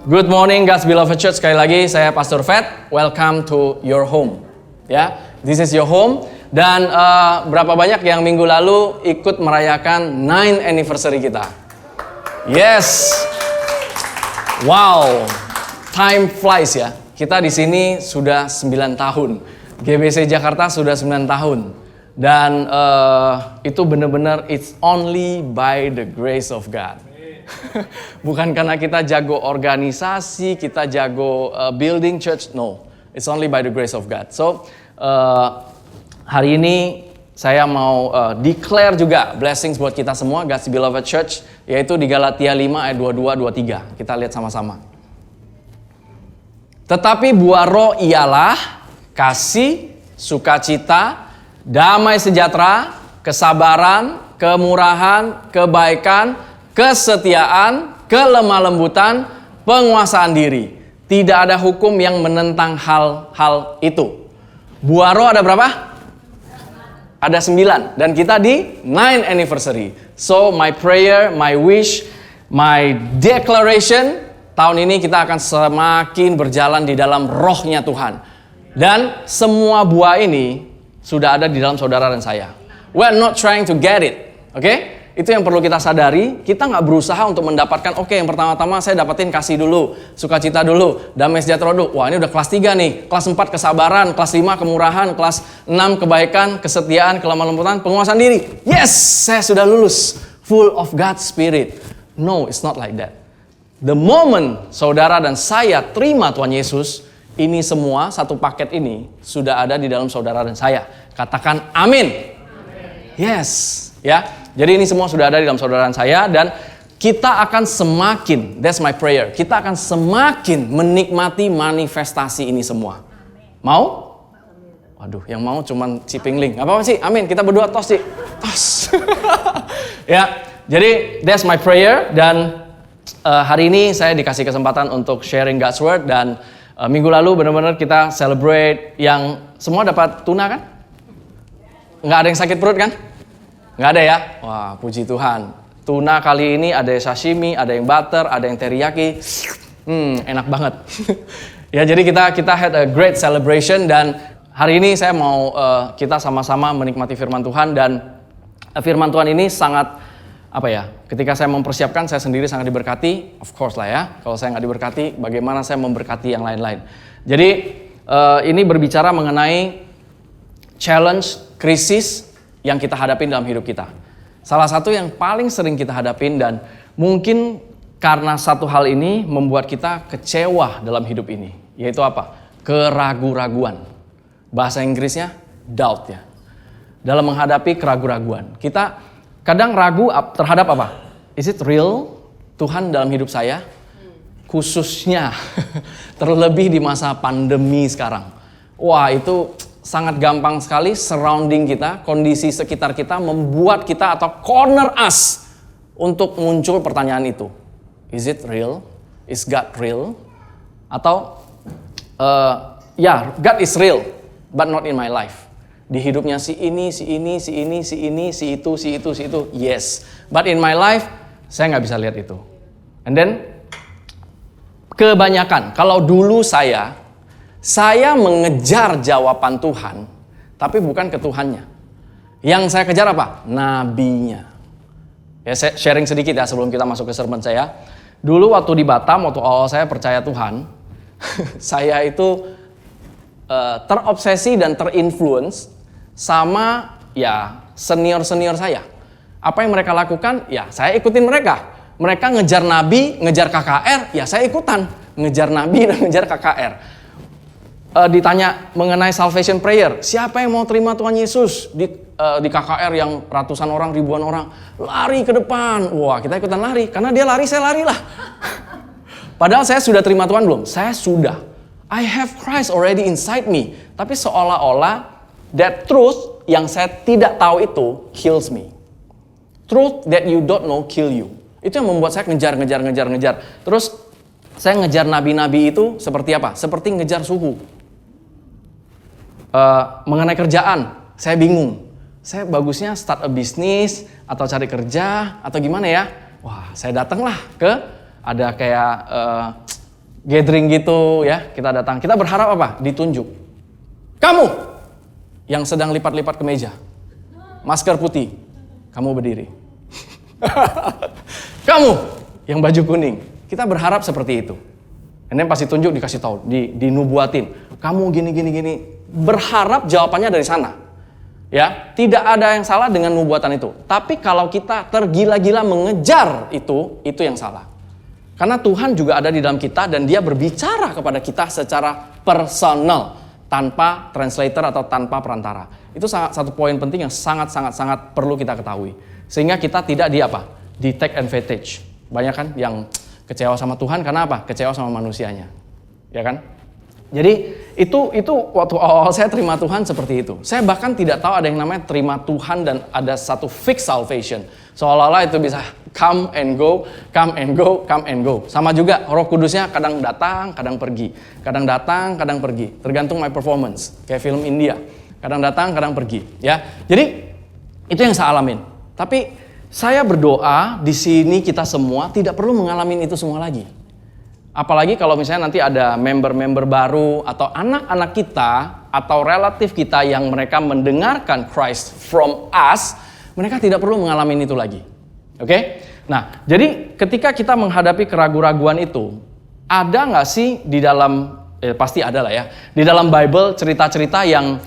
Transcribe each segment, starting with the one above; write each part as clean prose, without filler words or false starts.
Good morning God's Beloved Church. Sekali lagi saya Pastor Fat. Welcome to your home. Ya, this is your home. Dan berapa banyak yang minggu lalu ikut merayakan 9th anniversary kita? Yes. Wow. Time flies ya. Kita di sini sudah 9 tahun. GBC Jakarta sudah 9 tahun. Dan itu benar-benar it's only by the grace of God. Bukan karena kita jago organisasi, kita jago building church. No, it's only by the grace of God. So, hari ini saya mau declare juga blessings buat kita semua, God's Beloved Church, yaitu di Galatia 5 ayat 22-23. Kita lihat sama-sama. Tetapi buah roh ialah kasih, sukacita, damai sejahtera, kesabaran, kemurahan, kebaikan, kesetiaan, kelemah lembutan, penguasaan diri. Tidak ada hukum yang menentang hal-hal itu. Buah roh ada berapa? Ada 9. Dan kita di 9th anniversary. So my prayer, my wish, my declaration, tahun ini kita akan semakin berjalan di dalam rohnya Tuhan. Dan semua buah ini sudah ada di dalam saudara dan saya. We're not trying to get it. Okay? Itu yang perlu kita sadari, kita nggak berusaha untuk mendapatkan, oke, yang pertama-tama saya dapetin kasih dulu, sukacita dulu, damai sejahtera dulu. Wah, ini udah kelas 3 nih, kelas 4 kesabaran, kelas 5 kemurahan, kelas 6 kebaikan, kesetiaan, kelemah lembutan, penguasaan diri. Yes, saya sudah lulus, full of God's Spirit. No, it's not like that. The moment saudara dan saya terima Tuhan Yesus, ini semua, satu paket ini, sudah ada di dalam saudara dan saya. Katakan amin. Yes, ya. Jadi ini semua sudah ada di dalam saudara saya dan kita akan semakin, that's my prayer, kita akan semakin menikmati manifestasi ini semua. Mau? Waduh, yang mau cuman si Pingling. Gak apa-apa sih, amin, kita berdua tos sih. Tos. Ya, jadi that's my prayer dan hari ini saya dikasih kesempatan untuk sharing God's Word dan minggu lalu benar-benar kita celebrate yang semua dapat tuna kan? Nggak ada yang sakit perut kan? Nggak ada ya? Wah, puji Tuhan. Tuna kali ini ada yang sashimi, ada yang butter, ada yang teriyaki. Enak banget. Ya, jadi kita had a great celebration dan hari ini saya mau kita sama-sama menikmati firman Tuhan dan firman Tuhan ini sangat ketika saya mempersiapkan saya sendiri sangat diberkati, of course lah ya. Kalau saya nggak diberkati, bagaimana saya memberkati yang lain-lain. Jadi ini berbicara mengenai challenge, krisis yang kita hadapin dalam hidup kita. Salah satu yang paling sering kita hadapin dan mungkin karena satu hal ini membuat kita kecewa dalam hidup ini. Yaitu apa? Keraguan-raguan. Bahasa Inggrisnya doubt ya. Dalam menghadapi keraguan-raguan. Kita kadang ragu terhadap apa? Is it real? Tuhan dalam hidup saya? Khususnya terlebih di masa pandemi sekarang. Wah, itu sangat gampang sekali surrounding kita, kondisi sekitar kita membuat kita atau corner us untuk muncul pertanyaan itu. Is it real? Is God real? Atau God is real, but not in my life. Di hidupnya si ini, si ini, si ini, si ini, si itu, si itu, si itu. Yes, but in my life saya nggak bisa lihat itu. And then kebanyakan, kalau dulu saya mengejar jawaban Tuhan, tapi bukan ke Tuhannya. Yang saya kejar apa? Nabinya. Ya, saya sharing sedikit ya sebelum kita masuk ke sermon saya. Dulu waktu di Batam, waktu awal saya percaya Tuhan, saya itu terobsesi dan terinfluence sama ya senior-senior saya. Apa yang mereka lakukan? Ya saya ikutin mereka. Mereka ngejar Nabi, ngejar KKR, ya saya ikutan. Ngejar Nabi dan ngejar KKR. Ditanya mengenai salvation prayer, siapa yang mau terima Tuhan Yesus di KKR yang ratusan orang, ribuan orang, lari ke depan. Wah, kita ikutan lari, karena dia lari, saya lari lah. Padahal saya sudah terima Tuhan belum? Saya sudah. I have Christ already inside me. Tapi seolah-olah that truth yang saya tidak tahu itu kills me. Truth that you don't know kill you. Itu yang membuat saya ngejar. Terus saya ngejar nabi-nabi itu seperti apa? Seperti ngejar suhu. Mengenai kerjaan, saya bingung. Saya bagusnya start a business atau cari kerja atau gimana ya? Wah, saya datanglah ke ada kayak gathering gitu ya, kita datang. Kita berharap apa? Ditunjuk. Kamu yang sedang lipat-lipat kemeja, masker putih, kamu berdiri. Kamu yang baju kuning, kita berharap seperti itu. Ini pasti tunjuk, dikasih tahu, dinubuatin. Kamu gini. Berharap jawabannya dari sana. Ya, tidak ada yang salah dengan nubuatan itu. Tapi kalau kita tergila-gila mengejar itu yang salah. Karena Tuhan juga ada di dalam kita dan Dia berbicara kepada kita secara personal, tanpa translator atau tanpa perantara. Itu satu poin penting yang sangat perlu kita ketahui. Sehingga kita tidak di take advantage. Banyak kan yang kecewa sama Tuhan karena apa? Kecewa sama manusianya. Ya kan? Jadi itu waktu awal saya terima Tuhan seperti itu. Saya bahkan tidak tahu ada yang namanya terima Tuhan dan ada satu fixed salvation. Seolah-olah itu bisa come and go. Sama juga Roh Kudusnya kadang datang, kadang pergi. Kadang datang, kadang pergi. Tergantung my performance. Kayak film India. Kadang datang, kadang pergi. Ya, jadi itu yang saya alamin. Tapi saya berdoa di sini kita semua tidak perlu mengalami itu semua lagi. Apalagi kalau misalnya nanti ada member-member baru atau anak-anak kita atau relatif kita yang mereka mendengarkan Christ from us, mereka tidak perlu mengalami itu lagi. Oke? Nah, jadi ketika kita menghadapi keraguan-raguan itu, ada nggak sih di dalam, pasti ada lah ya, di dalam Bible cerita-cerita yang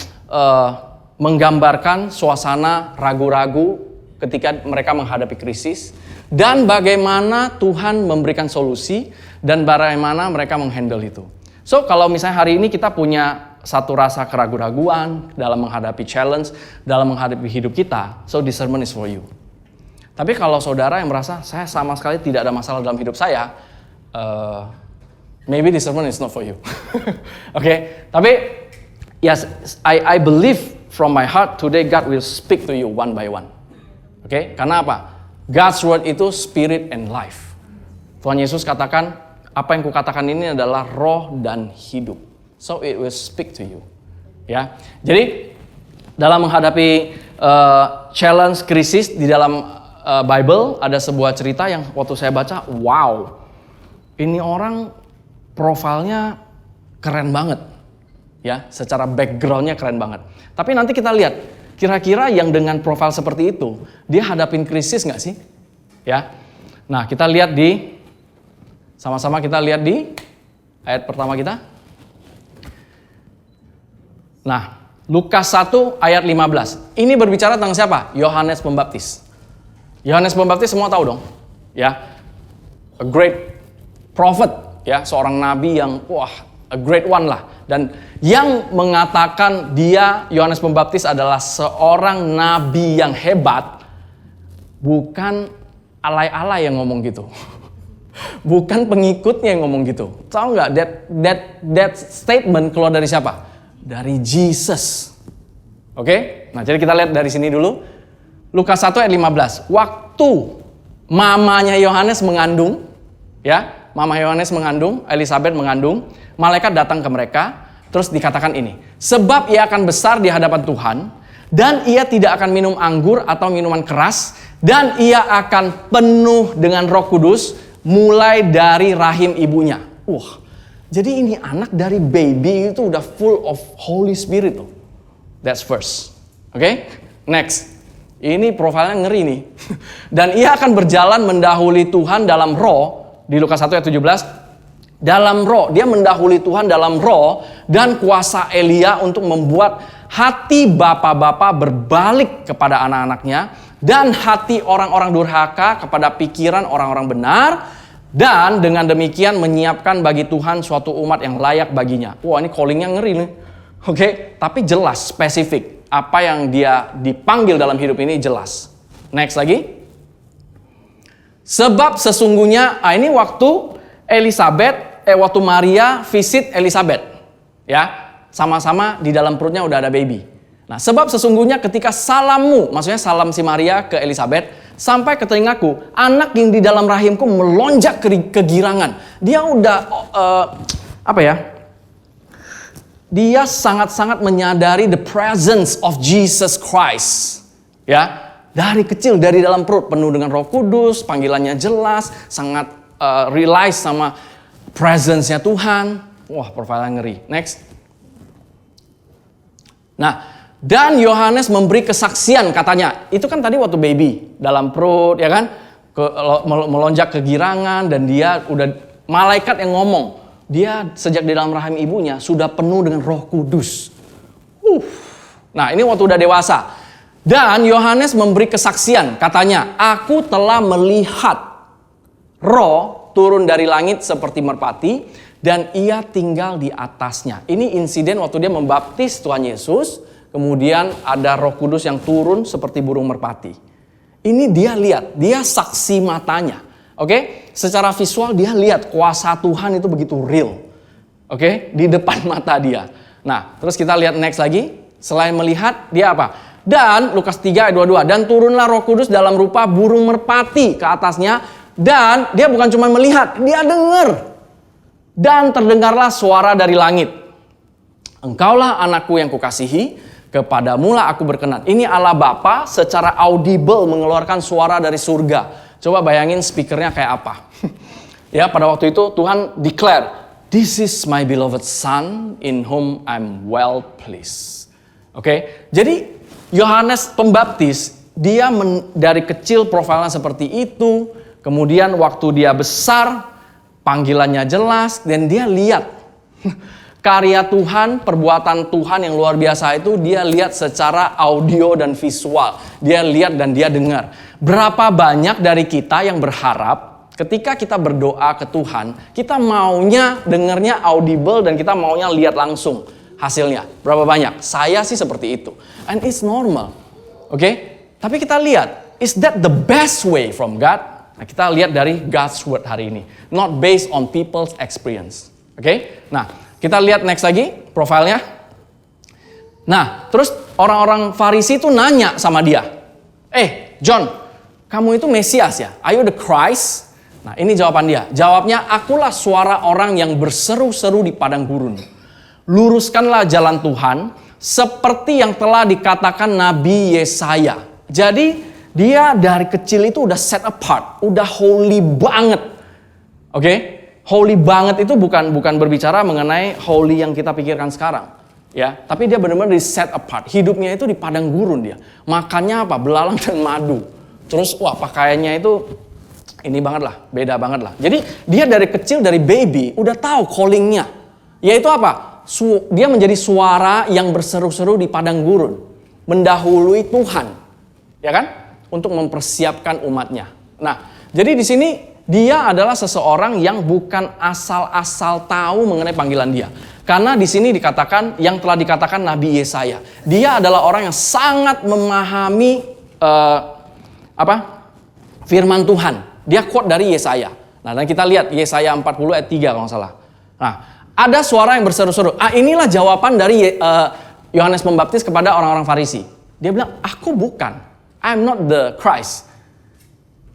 menggambarkan suasana ragu-ragu ketika mereka menghadapi krisis, dan bagaimana Tuhan memberikan solusi, dan bagaimana mereka menghandle itu. So, kalau misalnya hari ini kita punya satu rasa keraguan-raguan dalam menghadapi challenge, dalam menghadapi hidup kita, so this sermon is for you. Tapi kalau saudara yang merasa, saya sama sekali tidak ada masalah dalam hidup saya, maybe this sermon is not for you. Okay? Tapi, yes, I believe from my heart today God will speak to you one by one. Oke, karena apa? God's word itu spirit and life. Tuhan Yesus katakan, apa yang kukatakan ini adalah roh dan hidup. So it will speak to you. Ya, jadi dalam menghadapi challenge krisis di dalam Bible ada sebuah cerita yang waktu saya baca, wow, ini orang profilnya keren banget, ya, secara backgroundnya keren banget. Tapi nanti kita lihat. Kira-kira yang dengan profil seperti itu, dia hadapin krisis nggak sih? Ya, nah kita lihat sama-sama kita lihat di ayat pertama kita. Nah, Lukas 1 ayat 15. Ini berbicara tentang siapa? Yohanes Pembaptis. Yohanes Pembaptis semua tahu dong, ya, a great prophet, ya, seorang nabi yang a great one lah. Dan yang mengatakan dia, Yohanes Pembaptis adalah seorang nabi yang hebat, bukan alay-alay yang ngomong gitu. Bukan pengikutnya yang ngomong gitu. Tahu nggak, that statement keluar dari siapa? Dari Jesus. Oke? Nah, jadi kita lihat dari sini dulu. Lukas 1 ayat 15. Waktu mamanya Yohanes mengandung, ya, Mama Yohanes mengandung, Elizabeth mengandung, malaikat datang ke mereka, terus dikatakan ini, sebab ia akan besar di hadapan Tuhan, dan ia tidak akan minum anggur atau minuman keras, dan ia akan penuh dengan Roh Kudus, mulai dari rahim ibunya. Jadi ini anak dari baby itu udah full of Holy Spirit loh. That's first. Oke? Next. Ini profilnya ngeri nih. Dan ia akan berjalan mendahului Tuhan dalam roh, di Lukas 1 ayat 17, dalam roh, dia mendahului Tuhan dalam roh dan kuasa Elia untuk membuat hati bapak-bapak berbalik kepada anak-anaknya dan hati orang-orang durhaka kepada pikiran orang-orang benar, dan dengan demikian menyiapkan bagi Tuhan suatu umat yang layak baginya. Wah, ini callingnya ngeri nih. Oke, tapi jelas, spesifik. Apa yang dia dipanggil dalam hidup ini jelas. Next lagi. Sebab sesungguhnya, ini waktu waktu Maria visit Elizabeth, ya, sama-sama di dalam perutnya udah ada baby. Nah, sebab sesungguhnya ketika salammu, maksudnya salam si Maria ke Elizabeth, sampai ke telingaku, anak yang di dalam rahimku melonjak kegirangan. Dia udah, dia sangat-sangat menyadari the presence of Jesus Christ, ya. Dari kecil, dari dalam perut, penuh dengan Roh Kudus, panggilannya jelas, sangat realize sama presence-nya Tuhan. Wah, profilnya ngeri. Next. Nah, dan Yohanes memberi kesaksian katanya. Itu kan tadi waktu baby dalam perut, ya kan? Melonjak kegirangan dan dia udah malaikat yang ngomong. Dia sejak di dalam rahim ibunya sudah penuh dengan Roh Kudus. Nah, ini waktu udah dewasa. Dan Yohanes memberi kesaksian katanya, aku telah melihat Roh turun dari langit seperti merpati dan ia tinggal di atasnya. Ini insiden waktu dia membaptis Tuhan Yesus, kemudian ada Roh Kudus yang turun seperti burung merpati. Ini dia lihat, dia saksi matanya. Oke, secara visual dia lihat kuasa Tuhan itu begitu real. Oke, di depan mata dia. Nah, terus kita lihat next lagi. Selain melihat, dia apa? Dan Lukas 3 ayat 22, dan turunlah Roh Kudus dalam rupa burung merpati ke atasnya. Dan dia bukan cuma melihat, dia dengar. Dan terdengarlah suara dari langit. Engkaulah anakku yang kukasihi, kepadamulah aku berkenan. Ini Allah Bapa secara audible mengeluarkan suara dari surga. Coba bayangin speakernya kayak apa. Ya, pada waktu itu Tuhan declare, this is my beloved son in whom I'm well pleased. Oke, jadi Yohanes Pembaptis, dia dari kecil profilnya seperti itu. Kemudian waktu dia besar, panggilannya jelas dan dia lihat karya Tuhan, perbuatan Tuhan yang luar biasa itu dia lihat secara audio dan visual. Dia lihat dan dia dengar. Berapa banyak dari kita yang berharap ketika kita berdoa ke Tuhan, kita maunya dengarnya audible dan kita maunya lihat langsung hasilnya. Berapa banyak? Saya sih seperti itu. And it's normal. Oke? Tapi kita lihat, is that the best way from God? Nah, kita lihat dari God's word hari ini. Not based on people's experience. Oke? Nah, kita lihat next lagi profilnya. Nah, terus orang-orang Farisi itu nanya sama dia. John, kamu itu Mesias ya? Are you the Christ? Nah, ini jawaban dia. Jawabnya, akulah suara orang yang berseru-seru di padang gurun. Luruskanlah jalan Tuhan seperti yang telah dikatakan Nabi Yesaya. Jadi dia dari kecil itu udah set apart, udah holy banget. Oke? Holy banget itu bukan berbicara mengenai holy yang kita pikirkan sekarang. Ya, tapi dia benar-benar di set apart. Hidupnya itu di padang gurun dia. Makannya apa? Belalang dan madu. Terus pakaiannya itu ini banget lah, beda banget lah. Jadi dia dari kecil, dari baby udah tahu callingnya. Yaitu apa? Dia menjadi suara yang berseru-seru di padang gurun, mendahului Tuhan, ya kan? Untuk mempersiapkan umatnya. Nah, jadi di sini dia adalah seseorang yang bukan asal-asal tahu mengenai panggilan dia. Karena di sini dikatakan yang telah dikatakan Nabi Yesaya. Dia adalah orang yang sangat memahami firman Tuhan. Dia quote dari Yesaya. Nah, dan kita lihat Yesaya 40 ayat 3 kalau nggak salah. Nah, ada suara yang berseru-seru. Inilah jawaban dari Yohanes Pembaptis kepada orang-orang Farisi. Dia bilang, aku bukan. I'm not the Christ.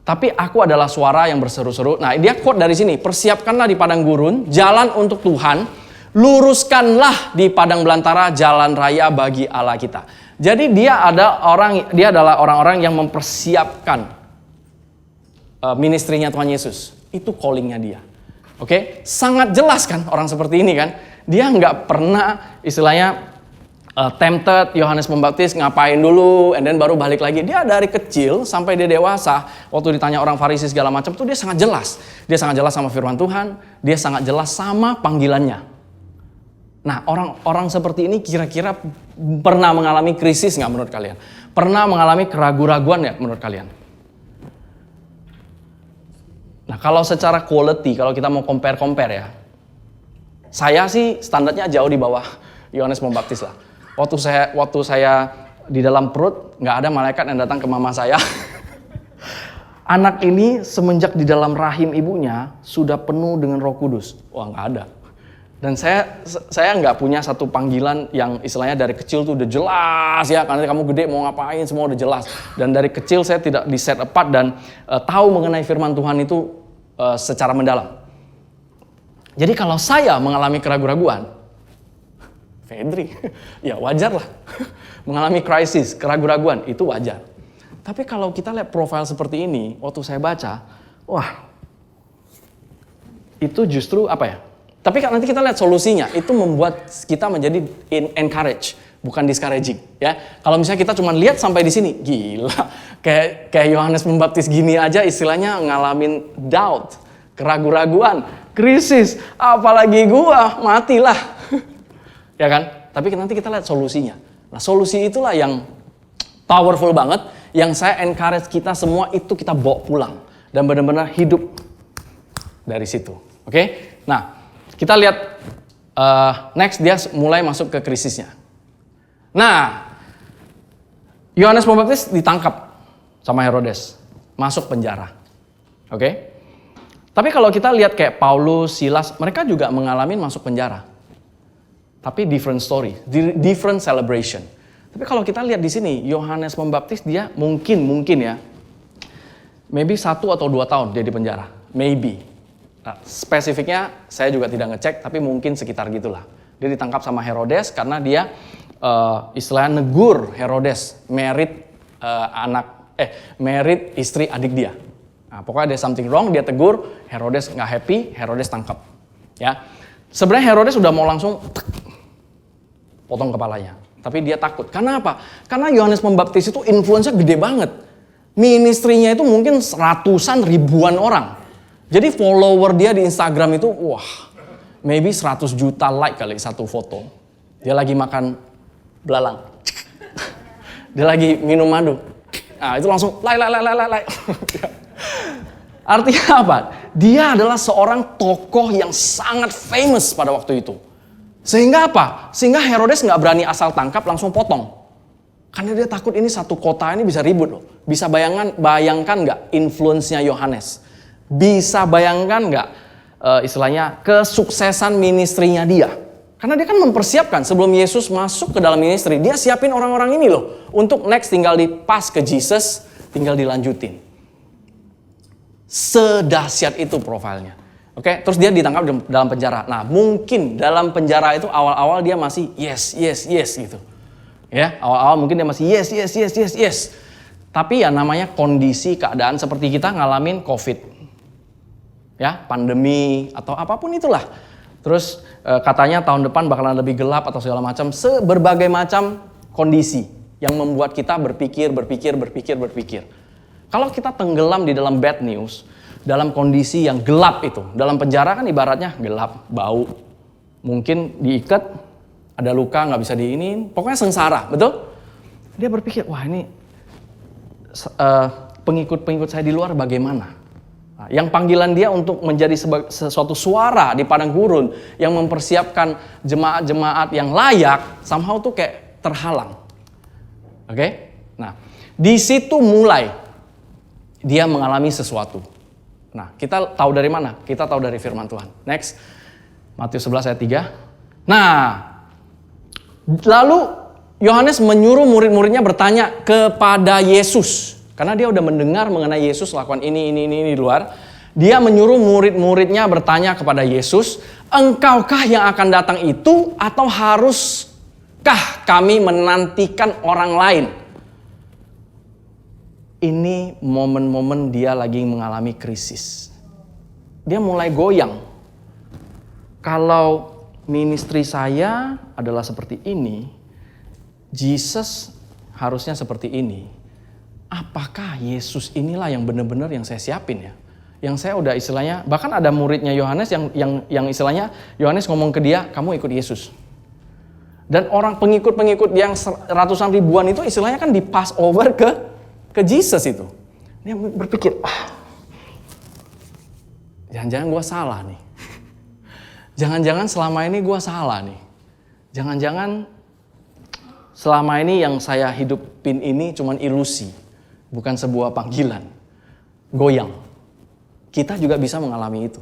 Tapi aku adalah suara yang berseru-seru. Nah, dia quote dari sini. Persiapkanlah di padang gurun, jalan untuk Tuhan. Luruskanlah di padang belantara jalan raya bagi Allah kita. Jadi dia adalah orang-orang yang mempersiapkan ministrinya Tuhan Yesus. Itu callingnya dia. Oke, sangat jelas kan orang seperti ini kan. Dia nggak pernah istilahnya tempted Yohanes Pembaptis ngapain dulu, and then baru balik lagi. Dia dari kecil sampai dia dewasa, waktu ditanya orang Farisi segala macam tuh dia sangat jelas. Dia sangat jelas sama firman Tuhan, dia sangat jelas sama panggilannya. Nah, orang-orang seperti ini kira-kira pernah mengalami krisis nggak menurut kalian? Pernah mengalami keraguan-raguan nggak menurut kalian? Nah, kalau secara quality, kalau kita mau compare ya, saya sih standarnya jauh di bawah Yohanes Pembaptis lah. Waktu saya di dalam perut, nggak ada malaikat yang datang ke mama saya. Anak ini semenjak di dalam rahim ibunya sudah penuh dengan Roh Kudus. Wah, nggak ada. Dan saya nggak punya satu panggilan yang istilahnya dari kecil tuh udah jelas ya, karena kamu gede mau ngapain semua udah jelas. Dan dari kecil saya tidak di set apart dan tahu mengenai firman Tuhan itu secara mendalam. Jadi kalau saya mengalami keraguan-raguan, Fedri, ya wajar lah. Mengalami krisis, keraguan-raguan itu wajar. Tapi kalau kita lihat profil seperti ini, waktu saya baca, wah, itu justru apa ya? Tapi nanti kita lihat solusinya, itu membuat kita menjadi encourage, bukan discouraging, ya. Kalau misalnya kita cuma lihat sampai di sini, gila, kayak Yohanes Pembaptis gini aja istilahnya ngalamin doubt, keraguan-raguan, krisis, apalagi gua, matilah. Ya kan? Tapi nanti kita lihat solusinya. Nah, solusi itulah yang powerful banget, yang saya encourage kita semua itu kita bawa pulang dan benar-benar hidup dari situ. Oke? Nah, kita lihat next dia mulai masuk ke krisisnya. Nah, Yohanes Pembaptis ditangkap sama Herodes, masuk penjara. Oke? Tapi kalau kita lihat kayak Paulus, Silas, mereka juga mengalami masuk penjara. Tapi different story, different celebration. Tapi kalau kita lihat di sini, Yohanes Pembaptis dia mungkin ya, maybe 1 atau 2 tahun dia di penjara, maybe. Nah, spesifiknya saya juga tidak ngecek, tapi mungkin sekitar gitulah. Dia ditangkap sama Herodes karena dia istilahnya negur Herodes, merit istri adik dia. Nah, pokoknya ada something wrong, dia tegur, Herodes nggak happy, Herodes tangkap. Ya, sebenarnya Herodes udah mau langsung potong kepalanya, tapi dia takut. Karena apa? Karena Yohanes Pembaptis itu influence-nya gede banget. Ministrinya itu mungkin ratusan ribuan orang. Jadi follower dia di Instagram itu, wah, maybe 100 juta like kali satu foto. Dia lagi makan belalang. Dia lagi minum madu. Nah, itu langsung like. Artinya apa? Dia adalah seorang tokoh yang sangat famous pada waktu itu. Sehingga apa? Sehingga Herodes nggak berani asal tangkap langsung potong. Karena dia takut ini satu kota ini bisa ribut loh. Bisa bayangkan nggak influence-nya Yohanes? Bisa bayangkan nggak istilahnya kesuksesan ministrinya dia? Karena dia kan mempersiapkan sebelum Yesus masuk ke dalam ministry, dia siapin orang-orang ini loh untuk next tinggal dipas ke Jesus, tinggal dilanjutin. Sedahsyat itu profilnya. Oke, terus dia ditangkap dalam penjara. Nah, mungkin dalam penjara itu awal-awal dia masih yes gitu. Ya, awal-awal mungkin dia masih yes. Tapi ya namanya kondisi keadaan seperti kita ngalamin COVID. Ya, pandemi atau apapun itulah. Terus katanya tahun depan bakalan lebih gelap atau segala macam, berbagai macam kondisi yang membuat kita berpikir. Kalau kita tenggelam di dalam bad news, dalam kondisi yang gelap itu, dalam penjara kan ibaratnya gelap, bau, mungkin diikat, ada luka nggak bisa diinin, pokoknya sengsara, betul? Dia berpikir, wah ini pengikut-pengikut saya di luar bagaimana? Nah, yang panggilan dia untuk menjadi sesuatu suara di padang gurun yang mempersiapkan jemaat-jemaat yang layak, somehow tuh kayak terhalang. Oke? Nah, di situ mulai dia mengalami sesuatu. Nah, kita tahu dari mana? Kita tahu dari firman Tuhan. Next, Matius 11 ayat 3. Nah, lalu Yohanes menyuruh murid-muridnya bertanya kepada Yesus. Karena dia udah mendengar mengenai Yesus lakukan ini di luar. Dia menyuruh murid-muridnya bertanya kepada Yesus, engkaukah yang akan datang itu atau haruskah kami menantikan orang lain? Ini momen-momen dia lagi mengalami krisis. Dia mulai goyang. Kalau ministry saya adalah seperti ini, Jesus harusnya seperti ini. Apakah Yesus inilah yang benar-benar yang saya siapin ya? Yang saya udah istilahnya, bahkan ada muridnya Yohanes yang istilahnya Yohanes ngomong ke dia, kamu ikut Yesus. Dan orang pengikut-pengikut yang ratusan ribuan itu istilahnya kan di pass over ke Jesus itu. Dia berpikir, jangan-jangan gue salah nih. Jangan-jangan selama ini gue salah nih. Jangan-jangan selama ini yang saya hidupin ini cuman ilusi, bukan sebuah panggilan. Goyang. Kita juga bisa mengalami itu.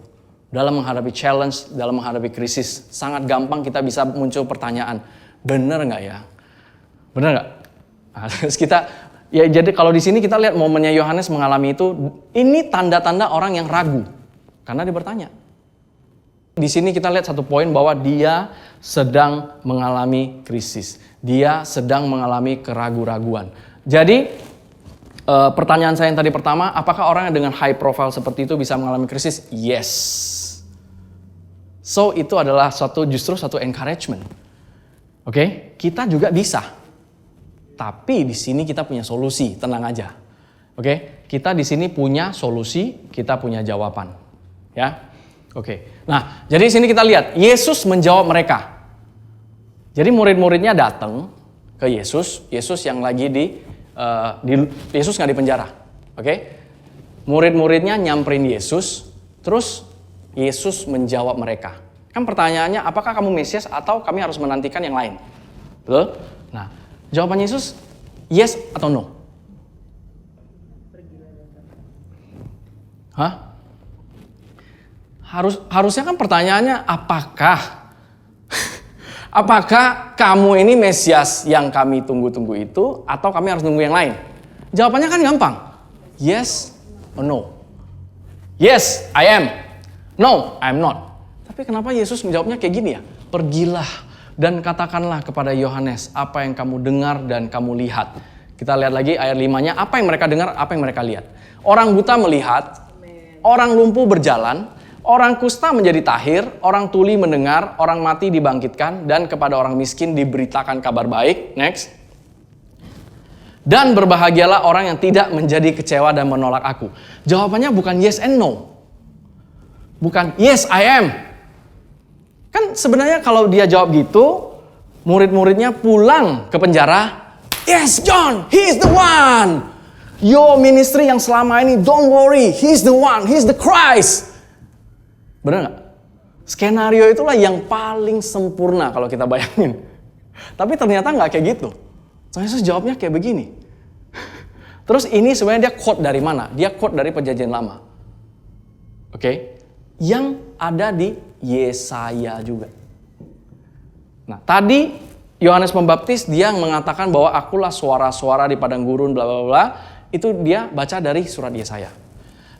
Dalam menghadapi challenge, dalam menghadapi krisis, sangat gampang kita bisa muncul pertanyaan, bener nggak ya? Bener nggak? Nah, terus kita, ya jadi kalau di sini kita lihat momennya Yohanes mengalami itu, ini tanda-tanda orang yang ragu, karena dia bertanya. Di sini kita lihat satu poin bahwa dia sedang mengalami krisis, dia sedang mengalami keraguan-raguan. Jadi pertanyaan saya yang tadi pertama, apakah orang yang dengan high profile seperti itu bisa mengalami krisis? Yes. So itu adalah justru satu encouragement. Oke, kita juga bisa. Tapi di sini kita punya solusi, tenang aja. Oke, kita di sini punya solusi, kita punya jawaban. Ya. Oke. Nah, jadi di sini kita lihat Yesus menjawab mereka. Jadi murid-muridnya datang ke Yesus yang lagi Yesus nggak di penjara. Oke. Murid-muridnya nyamperin Yesus, terus Yesus menjawab mereka. Kan pertanyaannya, apakah kamu Mesias atau kami harus menantikan yang lain? Betul? Nah, jawaban Yesus, yes atau no? Hah? Harusnya kan pertanyaannya, apakah kamu ini Mesias yang kami tunggu-tunggu itu, atau kami harus nunggu yang lain? Jawabannya kan gampang. Yes or no? Yes, I am. No, I'm not. Tapi kenapa Yesus menjawabnya kayak gini ya? Pergilah dan katakanlah kepada Yohanes apa yang kamu dengar dan kamu lihat. Kita lihat lagi ayat 5-nya, apa yang mereka dengar, apa yang mereka lihat. Orang buta melihat, orang lumpuh berjalan, orang kusta menjadi tahir, orang tuli mendengar, orang mati dibangkitkan, dan kepada orang miskin diberitakan kabar baik. Next. Dan berbahagialah orang yang tidak menjadi kecewa dan menolak aku. Jawabannya bukan yes and no. Bukan, yes I am. Kan sebenarnya kalau dia jawab gitu, murid-muridnya pulang ke penjara. Yes John, he's the one. Your ministry yang selama ini, don't worry, he's the one, he's the Christ. Benar gak? Skenario itulah yang paling sempurna kalau kita bayangin. Tapi ternyata gak kayak gitu. So Yesus jawabnya kayak begini. Terus ini sebenarnya dia quote dari mana? Dia quote dari Perjanjian Lama. Oke? Yang ada di Yesaya juga. Nah, tadi Yohanes Pembaptis dia mengatakan bahwa akulah suara-suara di padang gurun bla bla bla. Itu dia baca dari surat Yesaya.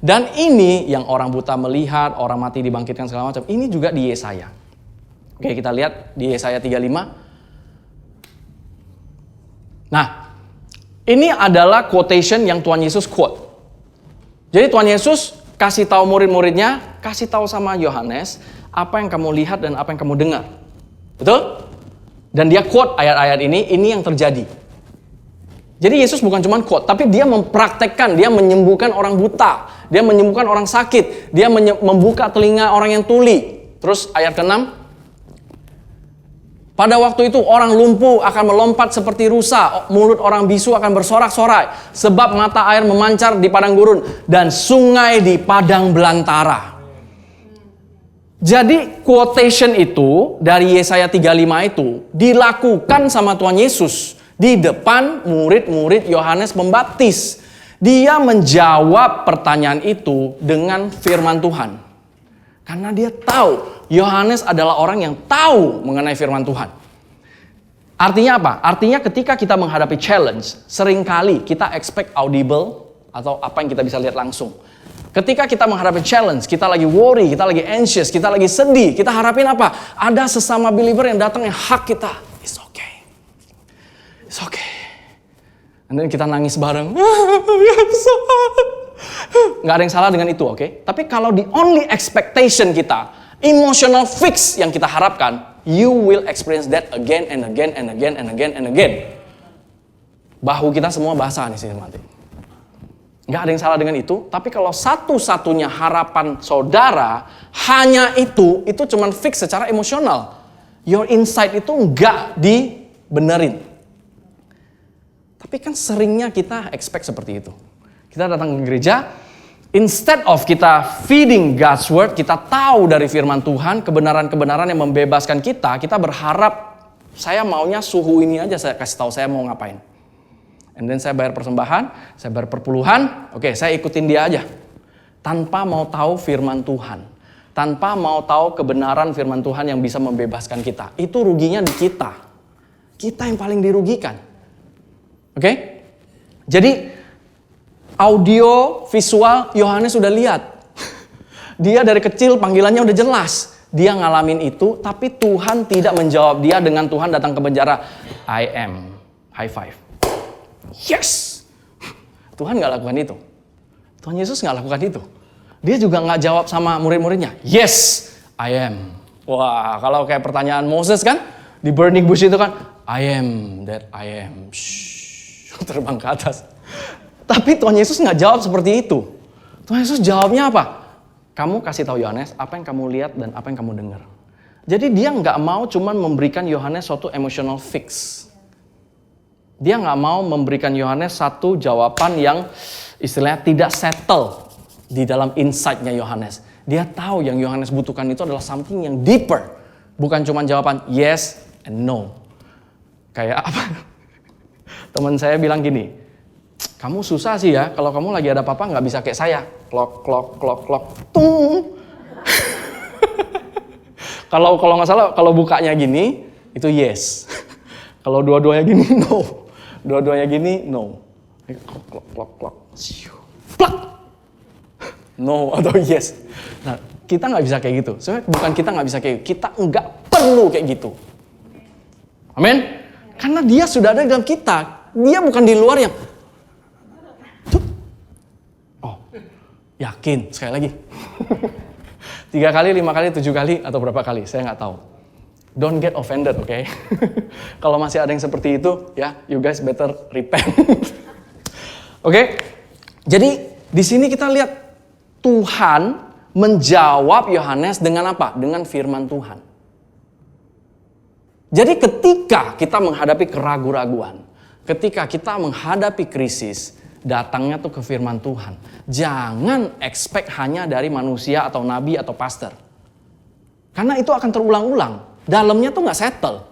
Dan ini yang orang buta melihat, orang mati dibangkitkan segala macam, ini juga di Yesaya. Oke, kita lihat di Yesaya 35. Nah, ini adalah quotation yang Tuhan Yesus quote. Jadi Tuhan Yesus kasih tahu murid-muridnya, kasih tahu sama Yohanes apa yang kamu lihat dan apa yang kamu dengar. Betul? Dan dia quote ayat-ayat ini yang terjadi. Jadi Yesus bukan cuma quote, tapi dia mempraktekkan, dia menyembuhkan orang buta, dia menyembuhkan orang sakit, dia membuka telinga orang yang tuli. Terus ayat ke-6, pada waktu itu orang lumpuh akan melompat seperti rusa, mulut orang bisu akan bersorak-sorai, sebab mata air memancar di padang gurun dan sungai di padang belantara. Jadi quotation itu dari Yesaya 35 itu dilakukan sama Tuhan Yesus di depan murid-murid Yohanes Pembaptis. Dia menjawab pertanyaan itu dengan firman Tuhan. Karena dia tahu Yohanes adalah orang yang tahu mengenai firman Tuhan. Artinya apa? Artinya ketika kita menghadapi challenge, seringkali kita expect audible atau apa yang kita bisa lihat langsung. Ketika kita menghadapi challenge, kita lagi worry, kita lagi anxious, kita lagi sedih, kita harapin apa? Ada sesama believer yang datang yang hak kita. It's okay. It's okay. And then kita nangis bareng. Nggak ada yang salah dengan itu, oke? Tapi kalau the only expectation kita, emotional fix yang kita harapkan, you will experience that again and again and again and again and again. Bahu kita semua basah nih sini mati. Nggak ada yang salah dengan itu, tapi kalau satu-satunya harapan saudara hanya itu cuman fix secara emosional. Your insight itu nggak dibenerin. Tapi kan seringnya kita expect seperti itu. Kita datang ke gereja, instead of kita feeding God's word, kita tahu dari firman Tuhan, kebenaran-kebenaran yang membebaskan kita berharap, saya maunya suhu ini aja saya kasih tahu saya mau ngapain. And then saya bayar persembahan, saya bayar perpuluhan, oke, saya ikutin dia aja. Tanpa mau tahu firman Tuhan. Tanpa mau tahu kebenaran firman Tuhan yang bisa membebaskan kita. Itu ruginya di kita. Kita yang paling dirugikan. Oke? Jadi audio, visual, Yohanes sudah lihat. Dia dari kecil panggilannya udah jelas. Dia ngalamin itu, tapi Tuhan tidak menjawab dia dengan Tuhan datang ke penjara. I am. High five. Yes! Tuhan gak lakukan itu. Tuhan Yesus gak lakukan itu. Dia juga gak jawab sama murid-muridnya. Yes, I am. Wah, kalau kayak pertanyaan Moses kan, di burning bush itu kan, I am that I am. Shhh, terbang ke atas. Tapi Tuhan Yesus nggak jawab seperti itu. Tuhan Yesus jawabnya apa? Kamu kasih tahu Yohanes apa yang kamu lihat dan apa yang kamu dengar. Jadi dia nggak mau cuman memberikan Yohanes suatu emotional fix. Dia nggak mau memberikan Yohanes satu jawaban yang istilahnya tidak settle di dalam insight-nya Yohanes. Dia tahu yang Yohanes butuhkan itu adalah something yang deeper. Bukan cuma jawaban yes and no. Kayak apa? Teman saya bilang gini, kamu susah sih ya, kalau kamu lagi ada apa-apa nggak bisa kayak saya. Klok, klok, klok, klok, tung. Kalau nggak salah, kalau bukanya gini, itu yes. Kalau dua-duanya gini, no. Dua-duanya gini, no. Klok, klok, klok, klok. Plak. No atau yes. Nah, kita nggak bisa kayak gitu. Sebenarnya bukan kita nggak bisa kayak gitu, kita nggak perlu kayak gitu. Amin. Karena dia sudah ada di dalam kita. Dia bukan di luar yang yakin, sekali lagi. 3 kali, 5 kali, 7 kali, atau berapa kali, saya nggak tahu. Don't get offended, oke? Okay? Kalau masih ada yang seperti itu, ya, you guys better repent. Oke? Jadi, di sini kita lihat Tuhan menjawab Yohanes dengan apa? Dengan firman Tuhan. Jadi ketika kita menghadapi keraguan-raguan, ketika kita menghadapi krisis, datangnya tuh ke firman Tuhan. Jangan expect hanya dari manusia atau nabi atau pastor. Karena itu akan terulang-ulang. Dalamnya tuh gak settle.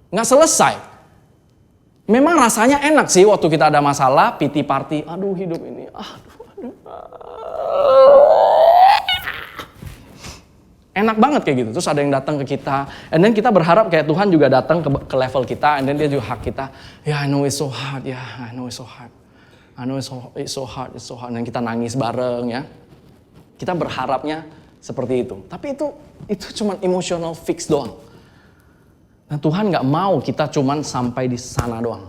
Gak selesai. Memang rasanya enak sih waktu kita ada masalah, pity party. Aduh hidup ini, aduh. Enak banget kayak gitu. Terus ada yang datang ke kita. And then kita berharap kayak Tuhan juga datang ke level kita. And then dia juga hak kita. Ya, I know it's so hard. Ya, I know it's so hard. I know it's so hard. Dan kita nangis bareng ya. Kita berharapnya seperti itu. Tapi itu cuma emotional fix doang. Nah Tuhan gak mau kita cuma sampai di sana doang.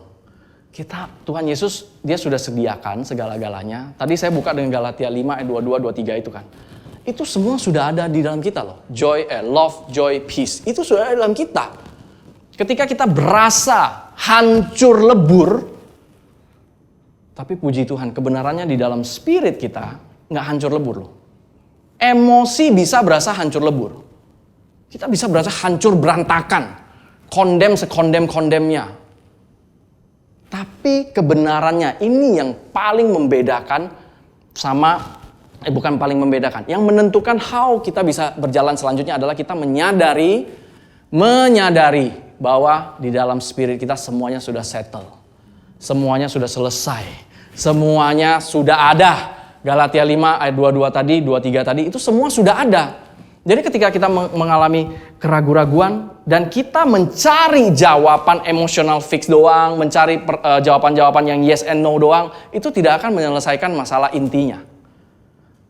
Tuhan Yesus, dia sudah sediakan segala-galanya. Tadi saya buka dengan Galatia 5 ayat 22, 23 itu kan. Itu semua sudah ada di dalam kita loh. Love, joy, peace. Itu sudah ada di dalam kita. Ketika kita berasa hancur lebur, tapi puji Tuhan, kebenarannya di dalam spirit kita nggak hancur lebur loh. Emosi bisa berasa hancur lebur. Kita bisa berasa hancur berantakan. Sekondem-kondemnya. Tapi kebenarannya ini yang paling membedakan bukan paling membedakan. Yang menentukan how kita bisa berjalan selanjutnya adalah kita menyadari bahwa di dalam spirit kita semuanya sudah settle. Semuanya sudah selesai. Semuanya sudah ada. Galatia 5 ayat 22 tadi, 23 tadi, itu semua sudah ada. Jadi ketika kita mengalami keraguan-raguan dan kita mencari jawaban emotional fix doang, mencari jawaban-jawaban yang yes and no doang, itu tidak akan menyelesaikan masalah intinya.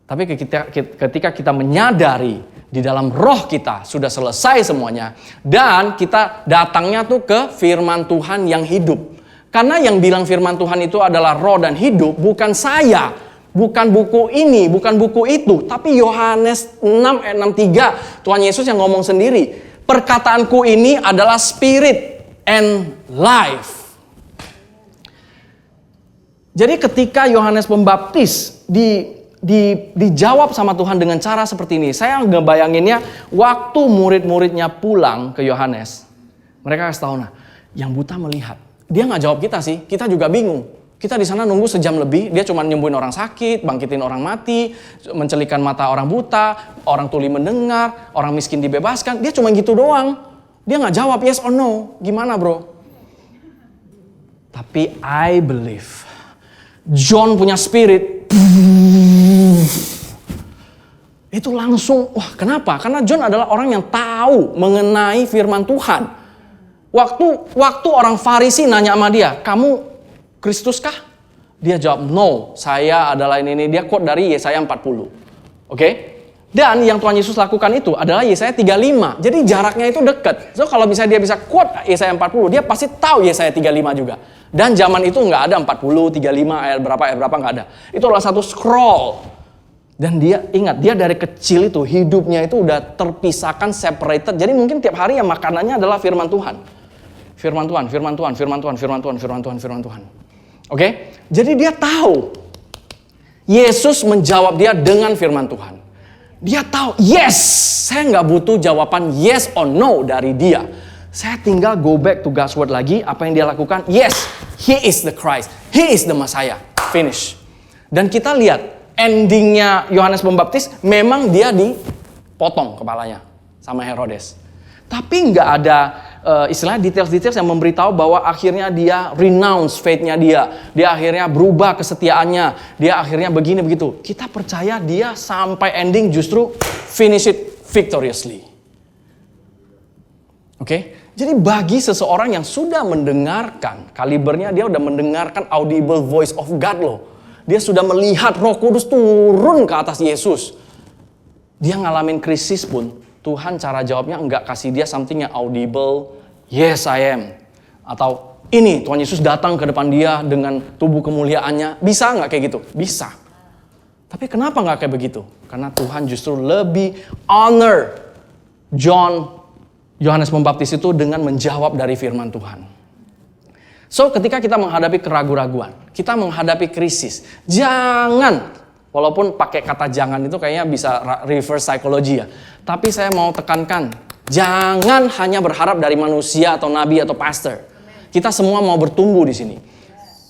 Tapi ketika kita menyadari di dalam roh kita sudah selesai semuanya, dan kita datangnya tuh ke firman Tuhan yang hidup. Karena yang bilang firman Tuhan itu adalah roh dan hidup, bukan saya, bukan buku ini, bukan buku itu, tapi Yohanes 6 ayat 63, Tuhan Yesus yang ngomong sendiri, perkataanku ini adalah spirit and life. Jadi ketika Yohanes Pembaptis dijawab sama Tuhan dengan cara seperti ini, saya ngebayanginnya waktu murid-muridnya pulang ke Yohanes, mereka kasih tahu, nah, yang buta melihat. Dia nggak jawab kita sih, kita juga bingung. Kita di sana nunggu sejam lebih, dia cuma nyembuhin orang sakit, bangkitin orang mati, mencelikan mata orang buta, orang tuli mendengar, orang miskin dibebaskan. Dia cuma gitu doang. Dia nggak jawab yes or no. Gimana bro? Tapi I believe John punya spirit. Itu langsung, wah kenapa? Karena John adalah orang yang tahu mengenai firman Tuhan. Waktu orang Farisi nanya sama dia, kamu Kristus kah? Dia jawab, no, saya adalah ini. Dia quote dari Yesaya 40. Oke? Dan yang Tuhan Yesus lakukan itu adalah Yesaya 35. Jadi jaraknya itu dekat. So kalau misalnya dia bisa quote Yesaya 40, dia pasti tahu Yesaya 35 juga. Dan zaman itu nggak ada 40, 35, ayat berapa nggak ada. Itu adalah satu scroll. Dan dia ingat, dia dari kecil itu hidupnya itu udah terpisahkan, separated. Jadi mungkin tiap hari yang makanannya adalah firman Tuhan. Firman Tuhan, firman Tuhan, firman Tuhan, firman Tuhan, firman Tuhan, firman Tuhan. Oke? Jadi dia tahu Yesus menjawab dia dengan firman Tuhan. Dia tahu, yes, saya nggak butuh jawaban yes or no dari dia. Saya tinggal go back to God's word lagi. Apa yang dia lakukan? Yes, He is the Christ. He is the Messiah. Finish. Dan kita lihat endingnya Yohanes Pembaptis, memang dia dipotong kepalanya sama Herodes. Tapi nggak ada istilahnya details-details yang memberitahu bahwa akhirnya dia renounce faith-nya dia. Dia akhirnya berubah kesetiaannya. Dia akhirnya begini begitu. Kita percaya dia sampai ending justru finish it victoriously. Oke? Jadi bagi seseorang yang sudah mendengarkan, kalibernya dia udah mendengarkan audible voice of God loh. Dia sudah melihat Roh Kudus turun ke atas Yesus. Dia ngalamin krisis pun, Tuhan cara jawabnya enggak kasih dia something yang audible, yes I am. Atau ini Tuhan Yesus datang ke depan dia dengan tubuh kemuliaannya. Bisa enggak kayak gitu? Bisa. Tapi kenapa enggak kayak begitu? Karena Tuhan justru lebih honor Yohanes Pembaptis itu dengan menjawab dari firman Tuhan. So ketika kita menghadapi keraguan-raguan, kita menghadapi krisis, jangan, walaupun pakai kata jangan itu kayaknya bisa reverse psychology ya. Tapi saya mau tekankan, jangan hanya berharap dari manusia atau nabi atau pastor. Kita semua mau bertumbuh di sini.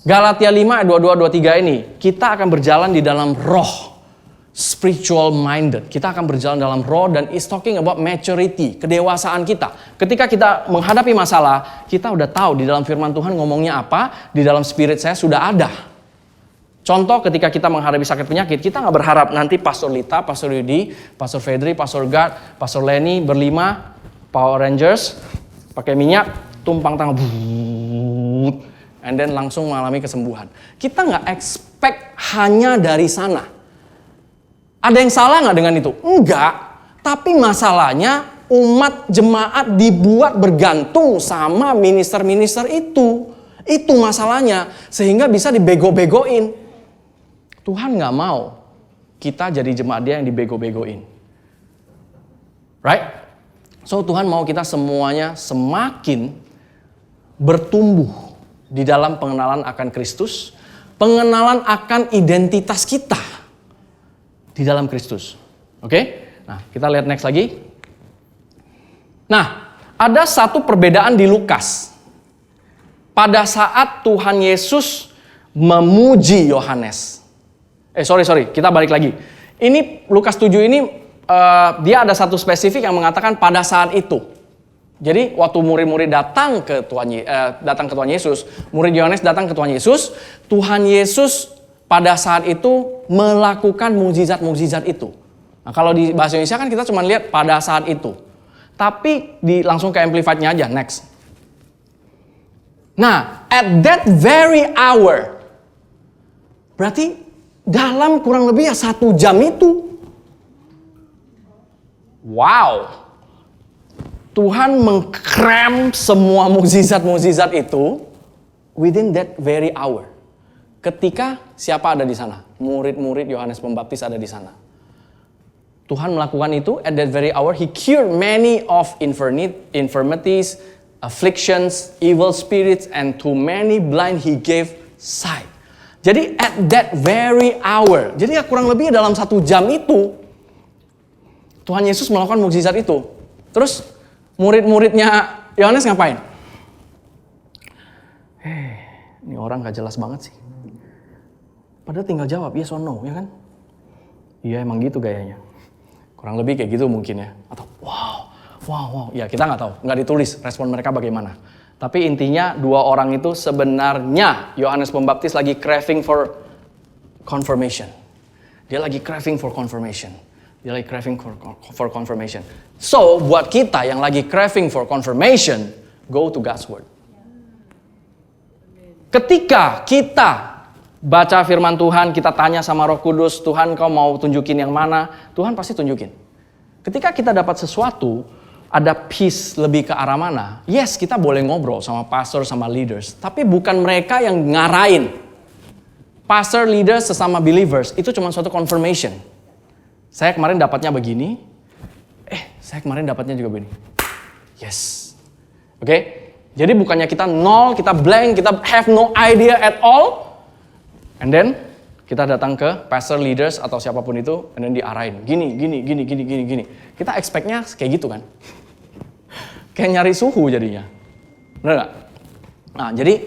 Galatia 5 ayat 22-23 ini, kita akan berjalan di dalam roh. Spiritual minded. Kita akan berjalan dalam roh dan is talking about maturity, kedewasaan kita. Ketika kita menghadapi masalah, kita udah tahu di dalam firman Tuhan ngomongnya apa, di dalam spirit saya sudah ada. Contoh ketika kita menghadapi sakit penyakit, kita gak berharap nanti Pastor Lita, Pastor Yudi, Pastor Fedri, Pastor Gad, Pastor Lenny berlima, Power Rangers, pakai minyak, tumpang tangan, and then langsung mengalami kesembuhan. Kita gak expect hanya dari sana. Ada yang salah nggak dengan itu? Enggak. Tapi masalahnya umat jemaat dibuat bergantung sama minister-minister itu. Itu masalahnya. Sehingga bisa dibego-begoin. Tuhan nggak mau kita jadi jemaat dia yang dibego-begoin. Right? So Tuhan mau kita semuanya semakin bertumbuh di dalam pengenalan akan Kristus. Pengenalan akan identitas kita di dalam Kristus. Oke? Nah, kita lihat next lagi. Nah, ada satu perbedaan di Lukas. Pada saat Tuhan Yesus memuji Yohanes. Sorry, kita balik lagi. Ini Lukas 7 ini dia ada satu spesifik yang mengatakan pada saat itu. Jadi waktu murid-murid datang ke Tuhan Yesus, murid Yohanes datang ke Tuhan Yesus pada saat itu melakukan mukjizat-mukjizat itu. Nah, kalau di bahasa Indonesia kan kita cuma lihat pada saat itu. Tapi langsung ke amplified-nya aja, next. Nah, at that very hour. Berarti dalam kurang lebih 1 jam itu. Wow. Tuhan mengkram semua mukjizat-mukjizat itu within that very hour. Ketika siapa ada di sana? Murid-murid Yohanes Pembaptis ada di sana. Tuhan melakukan itu at that very hour. He cured many of infirmities, afflictions, evil spirits, and to many blind he gave sight. Jadi at that very hour. Jadi ya kurang lebih dalam 1 jam itu Tuhan Yesus melakukan mukjizat itu. Terus murid-muridnya Yohanes ngapain? Ini orang gak jelas banget sih. Padahal tinggal jawab yes or no, ya kan? Iya emang gitu gayanya. Kurang lebih kayak gitu mungkin ya. Atau wow. Ya kita nggak tahu, nggak ditulis respon mereka bagaimana. Tapi intinya 2 orang itu sebenarnya Yohanes Pembaptis lagi craving for confirmation. Dia lagi craving for confirmation. So buat kita yang lagi craving for confirmation, go to God's word. Ketika kita baca firman Tuhan, kita tanya sama Roh Kudus, Tuhan kau mau tunjukin yang mana? Tuhan pasti tunjukin. Ketika kita dapat sesuatu, ada peace lebih ke arah mana? Yes, kita boleh ngobrol sama pastor, sama leaders. Tapi bukan mereka yang ngarahin. Pastor, leaders, sesama believers, itu cuma suatu confirmation. Saya kemarin dapatnya begini. Saya kemarin dapatnya juga begini. Yes. Oke? Jadi bukannya kita nol, kita blank, kita have no idea at all. And then kita datang ke pastor, leaders atau siapapun itu, and then diarahin. Gini. Kita expect-nya kayak gitu kan. Kayak nyari suhu jadinya. Benar nggak? Nah, jadi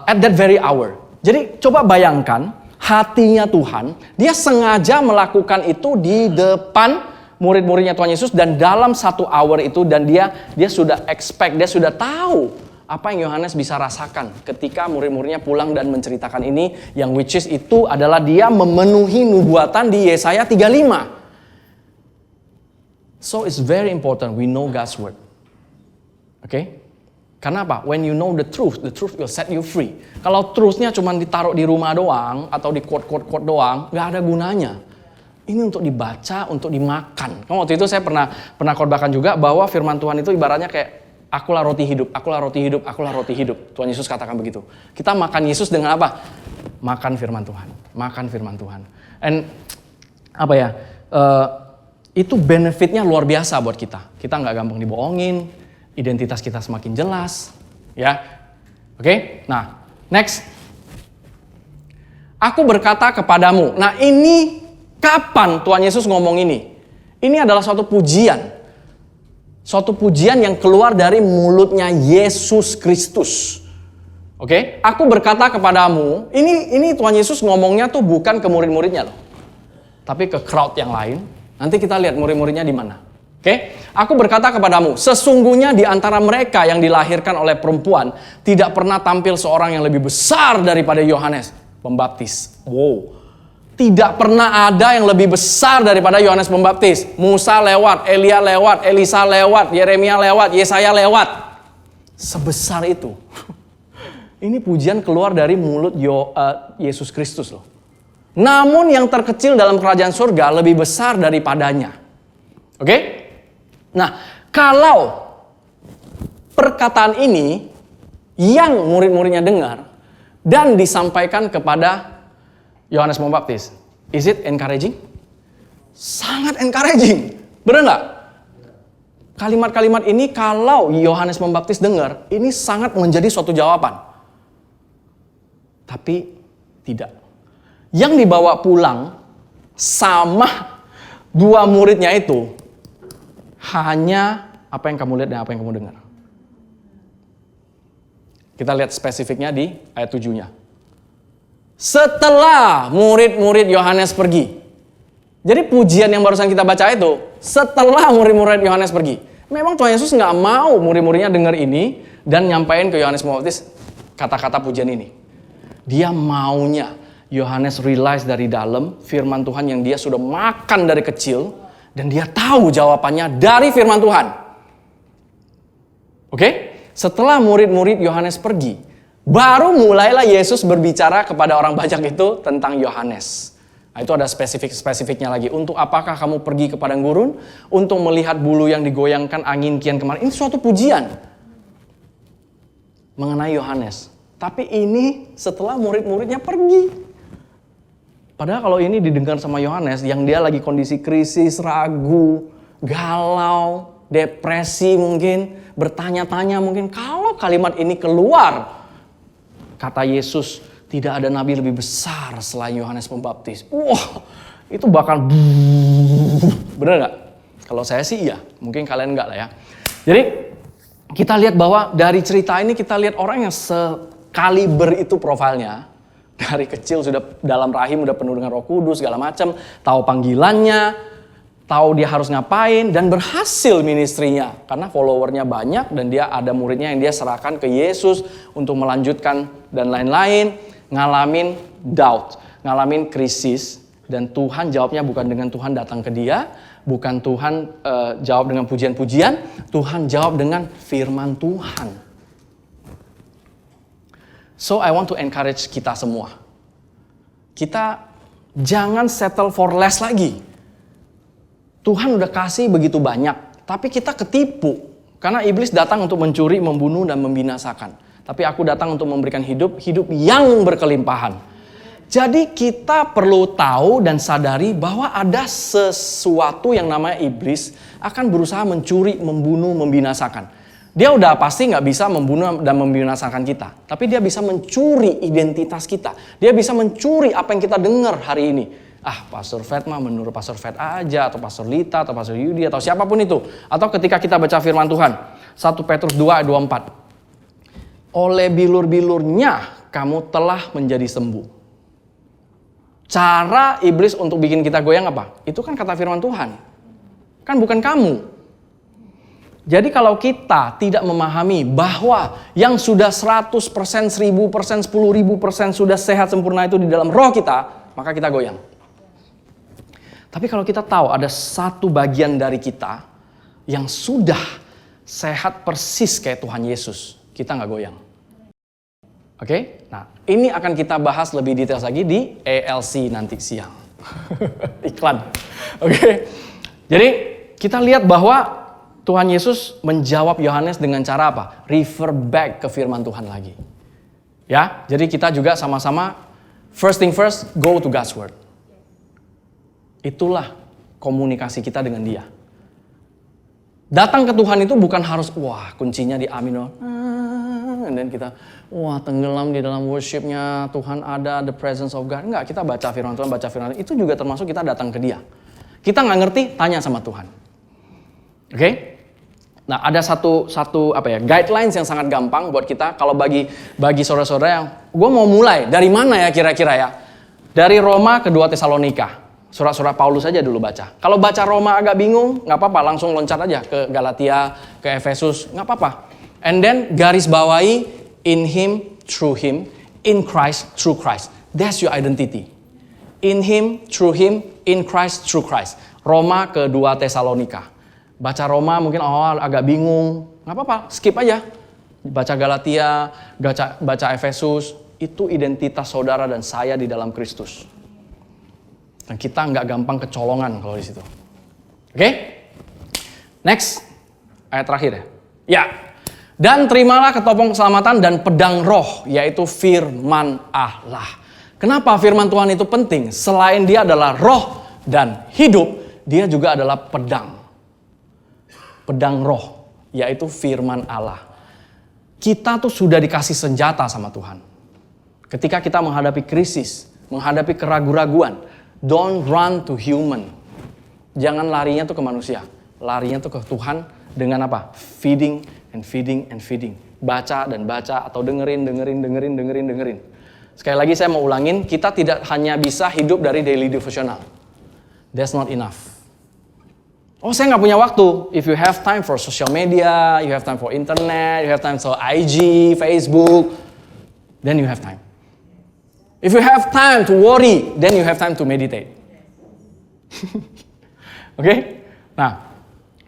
at that very hour. Jadi coba bayangkan hatinya Tuhan, dia sengaja melakukan itu di depan murid-muridnya Tuhan Yesus dan dalam 1 hour itu, dan dia sudah expect, dia sudah tahu apa yang Yohanes bisa rasakan ketika murid-muridnya pulang dan menceritakan ini, yang which is itu adalah dia memenuhi nubuatan di Yesaya 35. So it's very important we know God's word. Okay? Karena apa? When you know the truth will set you free. Kalau truthnya cuma ditaruh di rumah doang atau di quote doang, nggak ada gunanya. Ini untuk dibaca, untuk dimakan. Waktu itu saya pernah khotbahkan juga bahwa firman Tuhan itu ibaratnya kayak akulah roti hidup, akulah roti hidup, akulah roti hidup. Tuhan Yesus katakan begitu. Kita makan Yesus dengan apa? Makan firman Tuhan, makan firman Tuhan. And apa ya? Itu benefitnya luar biasa buat kita. Kita nggak gampang dibohongin, identitas kita semakin jelas, ya. Oke? Nah, next. Aku berkata kepadamu. Nah, ini kapan Tuhan Yesus ngomong ini? Ini adalah suatu pujian. Suatu pujian yang keluar dari mulutnya Yesus Kristus. Oke? Aku berkata kepadamu, ini Tuhan Yesus ngomongnya tuh bukan ke murid-muridnya loh. Tapi ke crowd yang lain. Nanti kita lihat murid-muridnya di mana. Oke? Aku berkata kepadamu, sesungguhnya di antara mereka yang dilahirkan oleh perempuan tidak pernah tampil seorang yang lebih besar daripada Yohanes Pembaptis. Wow. Tidak pernah ada yang lebih besar daripada Yohanes Pembaptis. Musa lewat, Elia lewat, Elisa lewat, Yeremia lewat, Yesaya lewat. Sebesar itu. Ini pujian keluar dari mulut Yesus Kristus loh. Namun yang terkecil dalam kerajaan surga lebih besar daripadanya. Oke? Nah, kalau perkataan ini yang murid-muridnya dengar dan disampaikan kepada Yohanes Pembaptis, is it encouraging? Sangat encouraging. Benar nggak? Kalimat-kalimat ini kalau Yohanes Pembaptis dengar, ini sangat menjadi suatu jawaban. Tapi tidak. Yang dibawa pulang sama dua muridnya itu hanya apa yang kamu lihat dan apa yang kamu dengar. Kita lihat spesifiknya di ayat 7-nya. Setelah murid-murid Yohanes pergi. Jadi pujian yang barusan kita baca itu setelah murid-murid Yohanes pergi. Memang Tuhan Yesus nggak mau murid-muridnya dengar ini dan nyampain ke Yohanes Pembaptis kata-kata pujian ini. Dia maunya Yohanes realize dari dalam firman Tuhan yang dia sudah makan dari kecil dan dia tahu jawabannya dari firman Tuhan. Oke? Setelah murid-murid Yohanes pergi, baru mulailah Yesus berbicara kepada orang banyak itu tentang Yohanes. Nah, itu ada spesifiknya lagi. Untuk apakah kamu pergi ke padang gurun? Untuk melihat bulu yang digoyangkan angin kian kemarin. Ini suatu pujian mengenai Yohanes. Tapi ini setelah murid-muridnya pergi. Padahal kalau ini didengar sama Yohanes yang dia lagi kondisi krisis, ragu, galau, depresi mungkin, bertanya-tanya mungkin, kalau kalimat ini keluar, kata Yesus, tidak ada nabi lebih besar selain Yohanes Pembaptis. Wah, itu bakal bener gak? Kalau saya sih iya, mungkin kalian enggak lah ya. Jadi kita lihat bahwa dari cerita ini kita lihat orang yang sekaliber itu profilnya. Dari kecil sudah dalam rahim udah penuh dengan Roh Kudus segala macam, tahu panggilannya, tahu dia harus ngapain dan berhasil ministrinya karena followernya banyak dan dia ada muridnya yang dia serahkan ke Yesus untuk melanjutkan dan lain-lain, ngalamin doubt, ngalamin krisis dan Tuhan jawabnya bukan dengan Tuhan datang ke dia, bukan Tuhan jawab dengan pujian-pujian, Tuhan jawab dengan firman Tuhan. So I want to encourage kita semua. Kita jangan settle for less lagi. Tuhan udah kasih begitu banyak, tapi kita ketipu. Karena iblis datang untuk mencuri, membunuh, dan membinasakan. Tapi aku datang untuk memberikan hidup yang berkelimpahan. Jadi kita perlu tahu dan sadari bahwa ada sesuatu yang namanya iblis akan berusaha mencuri, membunuh, membinasakan. Dia udah pasti nggak bisa membunuh dan membinasakan kita. Tapi dia bisa mencuri identitas kita. Dia bisa mencuri apa yang kita dengar hari ini. Pastor Fred mah menurut Pastor Fred aja, atau Pastor Lita, atau Pastor Yudi, atau siapapun itu. Atau ketika kita baca firman Tuhan. 1 Petrus 2 ayat 24. Oleh bilur-bilurnya kamu telah menjadi sembuh. Cara iblis untuk bikin kita goyang apa? Itu kan kata firman Tuhan. Kan bukan kamu. Jadi kalau kita tidak memahami bahwa yang sudah 100%, 1000%, 10.000% sudah sehat sempurna itu di dalam roh kita, maka kita goyang. Tapi kalau kita tahu ada satu bagian dari kita yang sudah sehat persis kayak Tuhan Yesus, kita nggak goyang. Oke? Nah, ini akan kita bahas lebih detail lagi di ELC nanti siang. Iklan. Oke? Jadi, kita lihat bahwa Tuhan Yesus menjawab Yohanes dengan cara apa? Refer back ke firman Tuhan lagi. Ya, jadi kita juga sama-sama first thing first, go to God's word. Itulah komunikasi kita dengan Dia. Datang ke Tuhan itu bukan harus, kuncinya di amin. Dan kita, tenggelam di dalam worshipnya, Tuhan ada, the presence of God. Enggak, kita baca firman Tuhan, itu juga termasuk kita datang ke Dia. Kita nggak ngerti, tanya sama Tuhan. Oke? Nah, ada satu guidelines yang sangat gampang buat kita. Kalau bagi saudara-saudara yang, gue mau mulai, dari mana ya kira-kira ya? Dari Roma ke 2 Tesalonika. Surat-surat Paulus aja dulu baca. Kalau baca Roma agak bingung, nggak apa-apa, langsung loncat aja ke Galatia, ke Efesus, nggak apa-apa. And then garis bawahi, in Him, through Him, in Christ, through Christ. That's your identity. In Him, through Him, in Christ, through Christ. Roma ke 2 Tesalonika. Baca Roma mungkin agak bingung, nggak apa-apa, skip aja. Baca Galatia, baca Efesus, itu identitas saudara dan saya di dalam Kristus. Dan kita nggak gampang kecolongan kalau di situ. Oke? Next, ayat terakhir ya. Ya. Dan terimalah ketopong keselamatan dan pedang roh, yaitu firman Allah. Kenapa firman Tuhan itu penting? Selain dia adalah roh dan hidup, dia juga adalah pedang. Pedang roh, yaitu firman Allah. Kita tuh sudah dikasih senjata sama Tuhan. Ketika kita menghadapi krisis, menghadapi keraguan-raguan, don't run to human. Jangan larinya tuh ke manusia. Larinya tuh ke Tuhan dengan apa? Feeding and feeding and feeding. Baca dan baca atau dengerin. Sekali lagi saya mau ulangin, kita tidak hanya bisa hidup dari daily devotional. That's not enough. Saya nggak punya waktu. If you have time for social media, you have time for internet, you have time for IG, Facebook, then you have time. If you have time to worry, then you have time to meditate. Oke? Nah,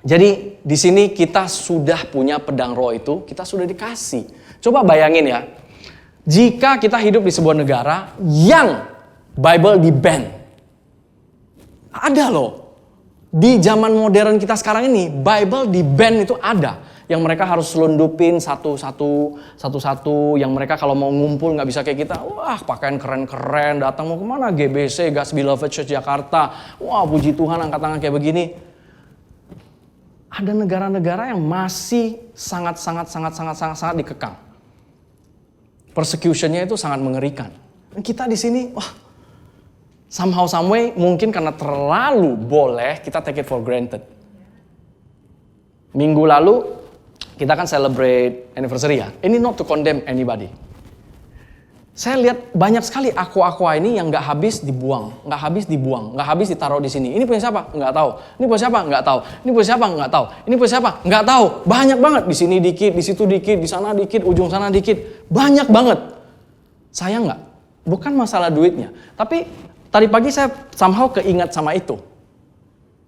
jadi di sini kita sudah punya pedang roh itu, kita sudah dikasih. Coba bayangin ya, jika kita hidup di sebuah negara yang Bible di-ban. Ada loh. Di zaman modern kita sekarang ini, Bible di-ban itu ada. Yang mereka harus selundupin satu-satu, yang mereka kalau mau ngumpul nggak bisa kayak kita. Pakaian keren-keren, datang mau kemana? GBC, God's Beloved Church Jakarta. Puji Tuhan angkat tangan kayak begini. Ada negara-negara yang masih sangat dikekang. Persecutionnya itu sangat mengerikan. Dan kita di sini, somehow, some way, mungkin karena terlalu boleh, kita take it for granted. Minggu lalu, kita kan celebrate anniversary ya. Ini not to condemn anybody. Saya lihat banyak sekali aqua ini yang nggak habis dibuang, nggak habis ditaruh di sini. Ini punya siapa? Nggak tahu. Ini punya siapa? Nggak tahu. Ini punya siapa? Nggak tahu. Ini punya siapa? Nggak tahu. Banyak banget. Di sini dikit, di situ dikit, di sana dikit, ujung sana dikit. Banyak banget. Sayang nggak? Bukan masalah duitnya. Tapi tadi pagi saya somehow keingat sama itu.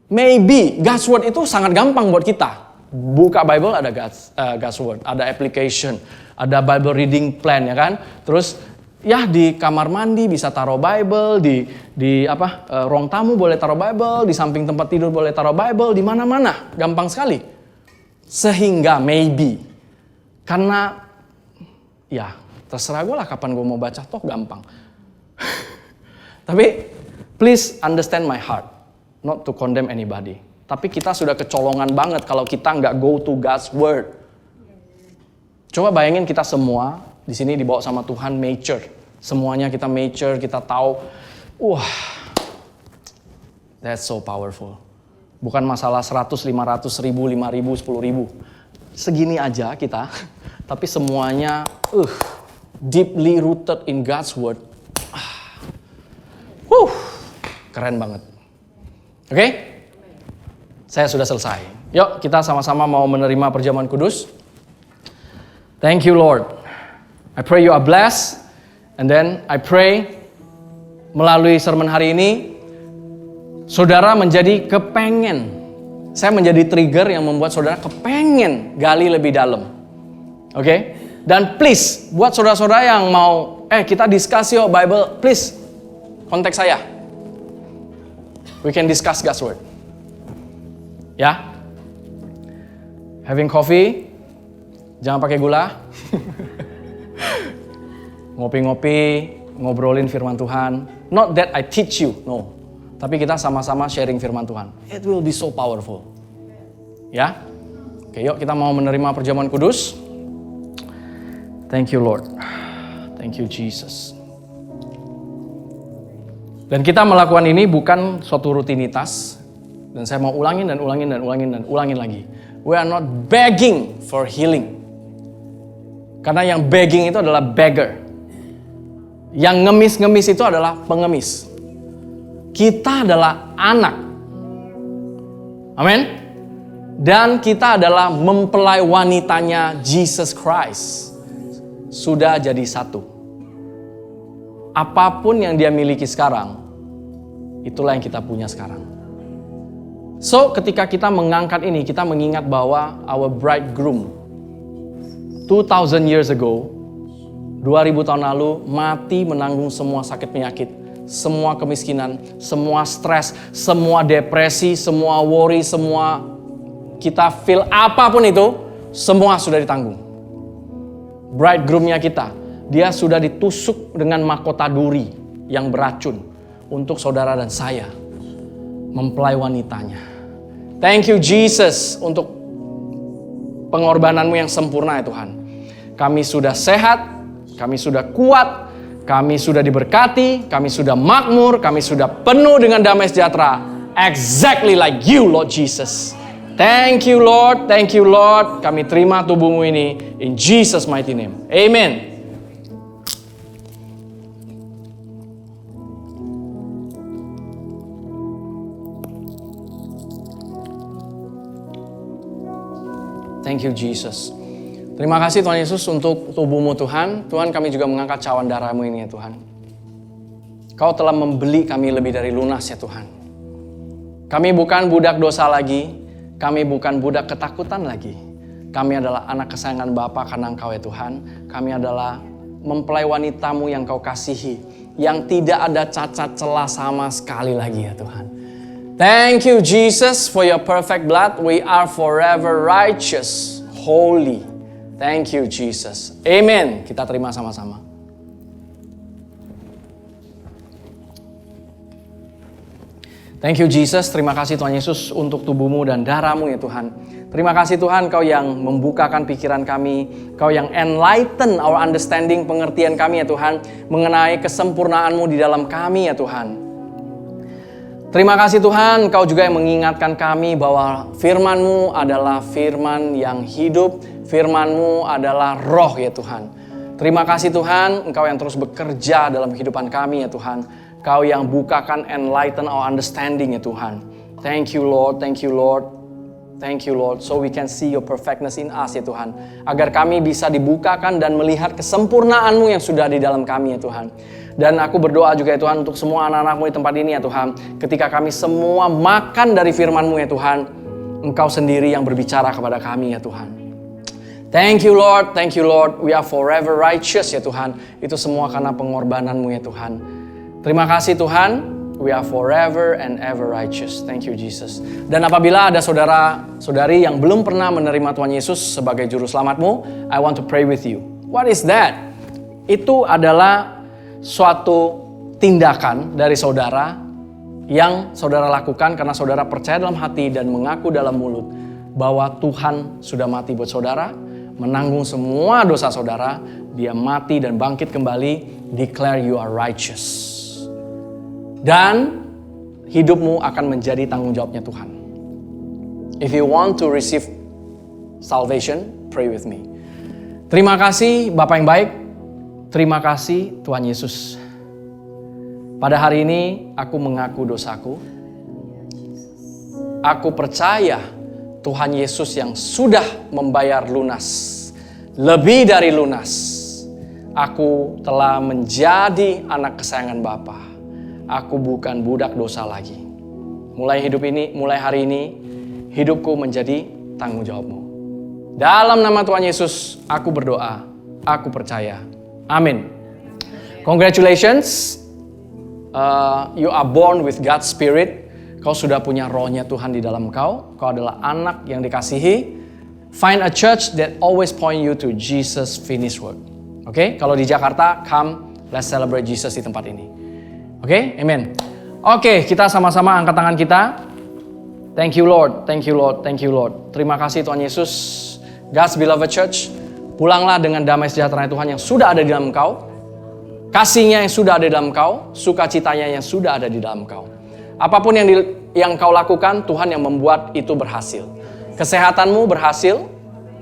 Maybe God's Word itu sangat gampang buat kita. Buka Bible ada God's Word, ada application, ada Bible reading plan ya kan. Terus ya di kamar mandi bisa taruh Bible, di ruang tamu boleh taruh Bible, di samping tempat tidur boleh taruh Bible, di mana-mana, gampang sekali. Sehingga maybe karena ya terserah gue lah kapan gue mau baca, toh gampang. Tapi please understand my heart, not to condemn anybody. Tapi kita sudah kecolongan banget kalau kita nggak go to God's word. Coba bayangin kita semua di sini dibawa sama Tuhan mature. Semuanya kita mature, kita tahu, that's so powerful. Bukan masalah 100, 500, 1000, 5000, 10.000. Segini aja kita, tapi semuanya deeply rooted in God's word. Keren banget. Oke? Saya sudah selesai. Yuk kita sama-sama mau menerima perjamuan kudus. Thank you Lord. I pray you are blessed. And then I pray melalui sermon hari ini, saudara menjadi kepengen. Saya menjadi trigger yang membuat saudara kepengen gali lebih dalam. Oke? Dan please, buat saudara-saudara yang mau, kita discuss yuk Bible, please kontak saya. We can discuss God's word. Ya? Having coffee, jangan pakai gula. Ngopi-ngopi, ngobrolin firman Tuhan. Not that I teach you, no. Tapi kita sama-sama sharing firman Tuhan. It will be so powerful. Ya? Oke, yuk kita mau menerima perjamuan kudus. Thank you Lord. Thank you Jesus. Dan kita melakukan ini bukan suatu rutinitas. Dan saya mau ulangin lagi. We are not begging for healing. Karena yang begging itu adalah beggar. Yang ngemis-ngemis itu adalah pengemis. Kita adalah anak. Amin. Dan kita adalah mempelai wanitanya Jesus Christ. Sudah jadi satu. Apapun yang dia miliki sekarang, itulah yang kita punya sekarang. So, ketika kita mengangkat ini, kita mengingat bahwa our bridegroom 2000 years ago, 2000 tahun lalu, mati menanggung semua sakit penyakit, semua kemiskinan, semua stres, semua depresi, semua worry, semua kita feel apapun itu, semua sudah ditanggung. Bridegroomnya kita, dia sudah ditusuk dengan mahkota duri yang beracun untuk saudara dan saya, mempelai wanitanya. Thank you Jesus untuk pengorbananmu yang sempurna ya Tuhan. Kami sudah sehat, kami sudah kuat, kami sudah diberkati, kami sudah makmur, kami sudah penuh dengan damai sejahtera. Exactly like you Lord Jesus. Thank you Lord, thank you Lord. Kami terima tubuhmu ini in Jesus mighty name. Amen. Thank you Jesus. Terima kasih Tuhan Yesus untuk tubuhmu Tuhan. Tuhan kami juga mengangkat cawan darahmu ini ya Tuhan. Kau telah membeli kami lebih dari lunas ya Tuhan. Kami bukan budak dosa lagi. Kami bukan budak ketakutan lagi. Kami adalah anak kesayangan Bapa karena Engkau ya Tuhan. Kami adalah mempelai wanitamu yang Kau kasihi. Yang tidak ada cacat celah sama sekali lagi ya Tuhan. Thank you Jesus for your perfect blood. We are forever righteous, holy. Thank you Jesus. Amen. Kita terima sama-sama. Thank you Jesus. Terima kasih Tuhan Yesus untuk tubuhmu dan darahmu ya Tuhan. Terima kasih Tuhan Kau yang membukakan pikiran kami. Kau yang enlighten our understanding, pengertian kami ya Tuhan. Mengenai kesempurnaanmu di dalam kami ya Tuhan. Terima kasih Tuhan, Kau juga yang mengingatkan kami bahwa firman-Mu adalah firman yang hidup, firman-Mu adalah roh ya Tuhan. Terima kasih Tuhan, Engkau yang terus bekerja dalam kehidupan kami ya Tuhan. Kau yang bukakan enlighten our understanding ya Tuhan. Thank you Lord, thank you Lord. Thank you Lord, so we can see your perfectness in us ya Tuhan. Agar kami bisa dibukakan dan melihat kesempurnaan-Mu yang sudah di dalam kami ya Tuhan. Dan aku berdoa juga ya Tuhan untuk semua anak-anak-Mu di tempat ini ya Tuhan. Ketika kami semua makan dari firman-Mu ya Tuhan, Engkau sendiri yang berbicara kepada kami ya Tuhan. Thank you Lord, thank you Lord. We are forever righteous ya Tuhan. Itu semua karena pengorbanan-Mu ya Tuhan. Terima kasih Tuhan. We are forever and ever righteous. Thank you Jesus. Dan apabila ada saudara-saudari yang belum pernah menerima Tuhan Yesus sebagai juru selamatmu, I want to pray with you. What is that? Itu adalah suatu tindakan dari saudara yang saudara lakukan karena saudara percaya dalam hati dan mengaku dalam mulut bahwa Tuhan sudah mati buat saudara, menanggung semua dosa saudara, dia mati dan bangkit kembali, declare you are righteous. Dan hidupmu akan menjadi tanggung jawabnya Tuhan. If you want to receive salvation, pray with me. Terima kasih Bapak yang baik, terima kasih Tuhan Yesus. Pada hari ini aku mengaku dosaku. Aku percaya Tuhan Yesus yang sudah membayar lunas, lebih dari lunas. Aku telah menjadi anak kesayangan Bapa. Aku bukan budak dosa lagi. Mulai hari ini, hidupku menjadi tanggung jawabmu. Dalam nama Tuhan Yesus, aku berdoa, aku percaya. Amin. Congratulations. You are born with God's Spirit. Kau sudah punya rohnya Tuhan di dalam kau. Kau adalah anak yang dikasihi. Find a church that always point you to Jesus' finished work. Oke, kalau di Jakarta, come, let's celebrate Jesus di tempat ini. Oke, amen. Oke, kita sama-sama angkat tangan kita. Thank you Lord, thank you Lord, thank you Lord. Terima kasih Tuhan Yesus. God's beloved church, pulanglah dengan damai sejahtera Tuhan yang sudah ada di dalam kau. Kasihnya yang sudah ada di dalam kau, sukacitanya yang sudah ada di dalam kau. Apapun yang kau lakukan, Tuhan yang membuat itu berhasil. Kesehatanmu berhasil,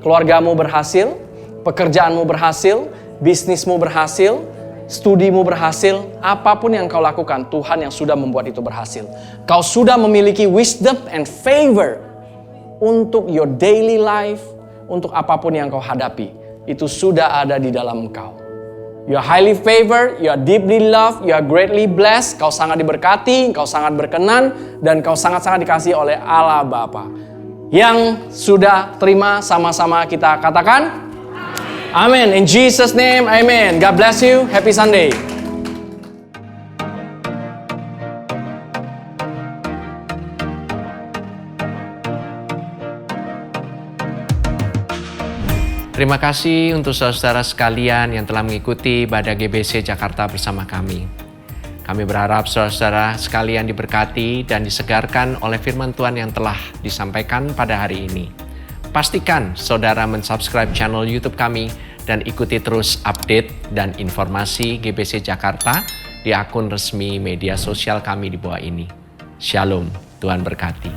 keluargamu berhasil, pekerjaanmu berhasil, bisnismu berhasil, studimu berhasil. Apapun yang kau lakukan, Tuhan yang sudah membuat itu berhasil. Kau sudah memiliki wisdom and favor untuk your daily life, untuk apapun yang kau hadapi. Itu sudah ada di dalam kau. You are highly favored, you are deeply loved, you are greatly blessed. Kau sangat diberkati, kau sangat berkenan, dan kau sangat-sangat dikasihi oleh Allah Bapa. Yang sudah terima, sama-sama kita katakan amin. In Jesus name, amen. God bless you. Happy Sunday. Terima kasih untuk saudara sekalian yang telah mengikuti ibadah GBC Jakarta bersama kami. Kami berharap saudara sekalian diberkati dan disegarkan oleh firman Tuhan yang telah disampaikan pada hari ini. Pastikan saudara mensubscribe channel YouTube kami dan ikuti terus update dan informasi GBC Jakarta di akun resmi media sosial kami di bawah ini. Shalom, Tuhan berkati.